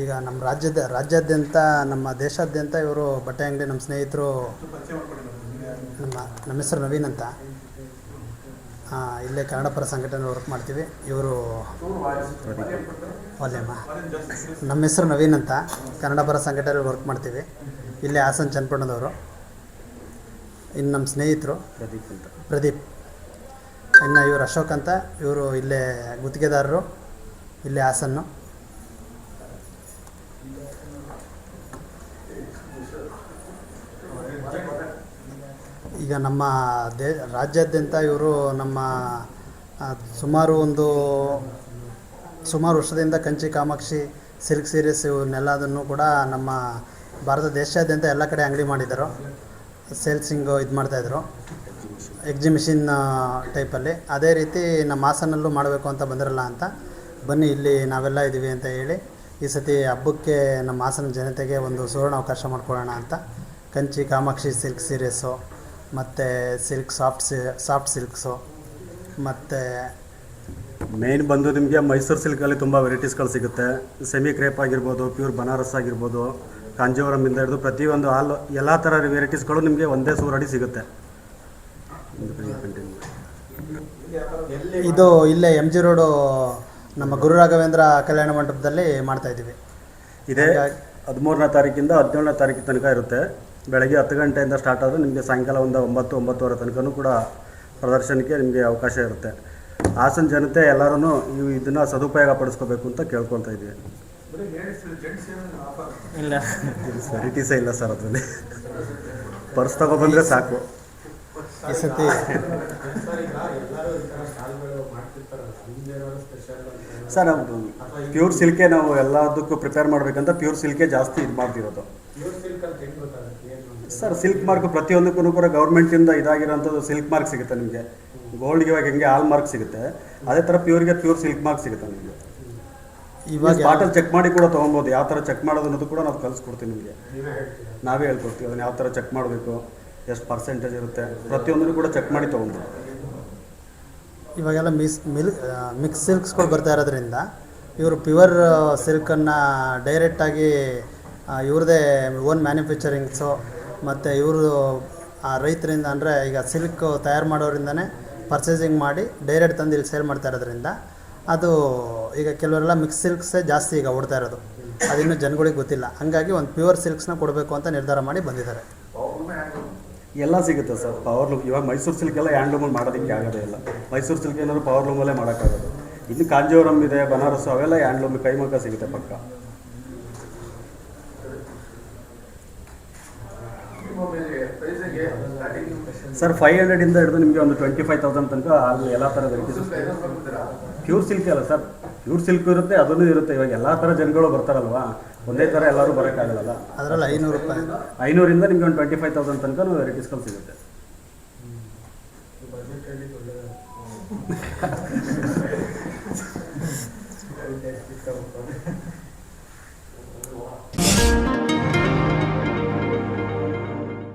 ಈಗ ನಮ್ಮ ರಾಜ್ಯಾದ್ಯಂತ ನಮ್ಮ ದೇಶಾದ್ಯಂತ ಇವರು ಬಟ್ಟೆ ಅಂಗಡಿ ನಮ್ಮ ಸ್ನೇಹಿತರು ನಮ್ಮ ಹೆಸರು ನವೀನ್ ಅಂತ. ಇಲ್ಲೇ ಕನ್ನಡಪರ ಸಂಘಟನೆ ವರ್ಕ್ ಮಾಡ್ತೀವಿ. ಇವರು ವಾಲ್ಯಮ್ಮ. ನಮ್ಮ ಹೆಸರು ನವೀನ್ ಅಂತ, ಕನ್ನಡಪರ ಸಂಘಟನೆ ವರ್ಕ್ ಮಾಡ್ತೀವಿ. ಇಲ್ಲೇ ಹಾಸನ ಚನ್ನಪಟ್ಟಣದವರು. ಇನ್ನು ನಮ್ಮ ಸ್ನೇಹಿತರು ಪ್ರದೀಪ್. ಇನ್ನು ಇವರು ಅಶೋಕ್ ಅಂತ, ಇವರು ಇಲ್ಲೇ ಗುತ್ತಿಗೆದಾರರು, ಇಲ್ಲೇ ಹಾಸನ್ನು. ಈಗ ನಮ್ಮ ರಾಜ್ಯಾದ್ಯಂತ ಇವರು ನಮ್ಮ ಸುಮಾರು ವರ್ಷದಿಂದ ಕಂಚಿ ಕಾಮಾಕ್ಷಿ ಸಿಲ್ಕ್ ಸೀರೀಸ್ ಇವನ್ನೆಲ್ಲದನ್ನು ಕೂಡ ನಮ್ಮ ಭಾರತ ದೇಶಾದ್ಯಂತ ಎಲ್ಲ ಕಡೆ ಅಂಗಡಿ ಮಾಡಿದರು. ಸೇಲ್ಸಿಂಗು ಇದು ಮಾಡ್ತಾಯಿದ್ರು, ಎಕ್ಸಿಬಿಷನ್ ಟೈಪಲ್ಲಿ. ಅದೇ ರೀತಿ ನಮ್ಮ ಹಾಸನಲ್ಲೂ ಮಾಡಬೇಕು ಅಂತ ಬಂದಿರಲ್ಲ ಅಂತ ಬನ್ನಿ ಇಲ್ಲಿ ನಾವೆಲ್ಲ ಇದ್ದೀವಿ ಅಂತ ಹೇಳಿ ಈ ಸತಿ ಹಬ್ಬಕ್ಕೆ ನಮ್ಮ ಹಾಸನ ಜನತೆಗೆ ಒಂದು ಸುವರ್ಣ ಅವಕಾಶ ಮಾಡ್ಕೊಳ್ಳೋಣ ಅಂತ ಕಂಚಿ ಕಾಮಾಕ್ಷಿ ಸಿಲ್ಕ್ ಸೀರೀಸು ಮತ್ತು ಸಿಲ್ಕ್ ಸಾಫ್ಟ್ ಸಿಲ್ಕ್ಸು ಮತ್ತು ಮೇನ್ ಬಂದು ನಿಮಗೆ ಮೈಸೂರು ಸಿಲ್ಕಲ್ಲಿ ತುಂಬ ವೆರೈಟೀಸ್ಗಳು ಸಿಗುತ್ತೆ. ಸೆಮಿ ಕ್ರೇಪ್ ಆಗಿರ್ಬೋದು, ಪ್ಯೂರ್ ಬನಾರಸ್ ಆಗಿರ್ಬೋದು, ಕಾಂಜೀವರಮಿಂದ ಹಿಡಿದು ಪ್ರತಿಯೊಂದು ಎಲ್ಲ ಥರ ವೆರೈಟೀಸ್ಗಳು ನಿಮಗೆ ಒಂದೇ ಸೂರಡಿ ಸಿಗುತ್ತೆ. ಇದು ಇಲ್ಲೇ ಎಮ್ ಜಿ ರೋಡು ನಮ್ಮ ಗುರು ರಾಘವೇಂದ್ರ ಕಲ್ಯಾಣ ಮಂಟಪದಲ್ಲಿ ಮಾಡ್ತಾಯಿದ್ದೀವಿ. ಇದೇ 13ನೇ ತಾರೀಕಿಂದ 17ನೇ ತಾರೀಕು ತನಕ ಇರುತ್ತೆ. ಬೆಳಗ್ಗೆ 10 ಗಂಟೆಯಿಂದ ಸ್ಟಾರ್ಟ್ ಆದರೆ ನಿಮಗೆ ಸಾಯಂಕಾಲ ಒಂದು 9-9:30 ತನಕನೂ ಕೂಡ ಪ್ರದರ್ಶನಕ್ಕೆ ನಿಮಗೆ ಅವಕಾಶ ಇರುತ್ತೆ. ಹಾಸನ ಜನತೆ ಎಲ್ಲರೂ ಇದನ್ನು ಸದುಪಯೋಗ ಪಡಿಸ್ಕೋಬೇಕು ಅಂತ ಕೇಳ್ಕೊಳ್ತಾ ಇದ್ದೀವಿ. ಇಲ್ಲ ವೆರೈಟೀಸೇ ಇಲ್ಲ ಸರ್, ಅದರಲ್ಲಿ ಪರ್ಸ್ ತಗೊಬಂದರೆ ಸಾಕು. ಈ ಸತಿ ಸರ್ ನಾವು ಪ್ಯೂರ್ ಸಿಲ್ಕೆ ನಾವು ಎಲ್ಲದಕ್ಕೂ ಪ್ರಿಪೇರ್ ಮಾಡಬೇಕಂತ ಪ್ಯೂರ್ ಸಿಲ್ಕೆ ಜಾಸ್ತಿ ಇದು ಮಾಡ್ತಿರೋದು ಸರ್. ಸಿಲ್ಕ್ ಮಾರ್ಕ್ ಪ್ರತಿಯೊಂದಕ್ಕೂ ಕೂಡ ಗೌರ್ಮೆಂಟಿಂದ ಇದಾಗಿರೋಂಥದ್ದು ಸಿಲ್ಕ್ ಮಾರ್ಕ್ ಸಿಗುತ್ತೆ ನಿಮಗೆ. ಗೋಲ್ಡ್ಗೆ ಇವಾಗ ಹೆಂಗೆ ಹಾಲ್ ಮಾರ್ಕ್ ಸಿಗುತ್ತೆ, ಅದೇ ಥರ ಪ್ಯೂರ್ಗೆ ಪ್ಯೂರ್ ಸಿಲ್ಕ್ ಮಾರ್ಕ್ ಸಿಗುತ್ತೆ ನಿಮಗೆ. ಇವಾಗ ಸ್ಪಾಟಲ್ಲಿ ಚೆಕ್ ಮಾಡಿ ಕೂಡ ತೊಗೊಬೋದು. ಯಾವ ಥರ ಚೆಕ್ ಮಾಡೋದು ಅನ್ನೋದು ಕೂಡ ನಾವು ಕಲಿಸ್ಕೊಡ್ತೀವಿ ನಿಮಗೆ. ನಾವೇ ಹೇಳ್ಕೊಡ್ತೀವಿ ಅದನ್ನು ಯಾವ ಥರ ಚೆಕ್ ಮಾಡಬೇಕು, ಎಷ್ಟು ಪರ್ಸೆಂಟೇಜ್ ಇರುತ್ತೆ, ಪ್ರತಿಯೊಂದನ್ನು ಕೂಡ ಚೆಕ್ ಮಾಡಿ ತೊಗೊಬೋದು. ಇವಾಗೆಲ್ಲ ಮಿಕ್ಸ್ ಸಿಲ್ಕ್ಸ್ಗಳು ಬರ್ತಾ ಇರೋದ್ರಿಂದ ಇವರು ಪ್ಯೂರ್ ಸಿಲ್ಕನ್ನು ಡೈರೆಕ್ಟಾಗಿ ಇವ್ರದ್ದೇ ಓನ್ ಮ್ಯಾನುಫ್ಯಾಕ್ಚರಿಂಗ್ಸು ಮತ್ತು ಇವರು ರೈತರಿಂದ, ಅಂದರೆ ಈಗ ಸಿಲ್ಕ್ ತಯಾರು ಮಾಡೋರಿಂದನೇ ಪರ್ಚೇಸಿಂಗ್ ಮಾಡಿ ಡೈರೆಕ್ಟ್ ತಂದು ಇಲ್ಲಿ ಸೇಲ್ ಮಾಡ್ತಾ ಇರೋದ್ರಿಂದ ಅದು ಈಗ ಕೆಲವರೆಲ್ಲ ಮಿಕ್ಸ್ ಸಿಲ್ಕ್ಸೇ ಜಾಸ್ತಿ ಈಗ ಓಡ್ತಾ ಇರೋದು. ಅದಿನ್ನೂ ಜನಗಳಿಗೆ ಗೊತ್ತಿಲ್ಲ. ಹಾಗಾಗಿ ಒಂದು ಪ್ಯೂರ್ ಸಿಲ್ಕ್ಸ್ನ ಕೊಡಬೇಕು ಅಂತ ನಿರ್ಧಾರ ಮಾಡಿ ಬಂದಿದ್ದಾರೆ. ಎಲ್ಲ ಸಿಗುತ್ತೆ ಸರ್ ಪವರ್ ಲೂಮ್. ಇವಾಗ ಮೈಸೂರು ಸಿಲ್ಕೆಲ್ಲ ಹ್ಯಾಂಡ್ಲೂಮಲ್ಲಿ ಮಾಡೋದಕ್ಕೆ ಆಗೋದೇ ಇಲ್ಲ. ಮೈಸೂರು ಸಿಲ್ಕ್ ಏನಾದರೂ ಪವರ್ ಲೂಮಲ್ಲೇ ಮಾಡೋಕ್ಕಾಗೋದು. ಇನ್ನು ಕಾಂಜೀವರಂ ಇದೆ, ಬನಾರಸ್, ಅವೆಲ್ಲ ಹ್ಯಾಂಡ್ಲೂಮ್ ಕೈಮಗ್ಗ ಸಿಗುತ್ತೆ ಪಕ್ಕ. ಸರ್ 500 ಹಿಡಿದು ನಿಮಗೆ ಒಂದು 25,000 ತನಕ ಅಲ್ಲಿ ಎಲ್ಲ ಥರ ವೆರೈಟೀಸ್. ಪ್ಯೂರ್ ಸಿಲ್ಕ್ ಅಲ್ಲ ಸರ್, ಪ್ಯೂರ್ ಸಿಲ್ಕ್ ಇರುತ್ತೆ, ಅದನ್ನು ಇರುತ್ತೆ. ಇವಾಗ ಎಲ್ಲ ಥರ ಜನಗಳು ಬರ್ತಾರಲ್ವಾ, ಒಂದೇ ಥರ ಎಲ್ಲರೂ ಬರೋಕ್ಕಾಗಲ್ಲ. ಅದರಲ್ಲಿ 500 ರೂಪಾಯಿ, 500ರಿಂದ ನಿಮಗೆ ಒಂದು 25,000 ತನಕ ವೆರೈಟೀಸ್ಗಳು ಸಿಗುತ್ತೆ.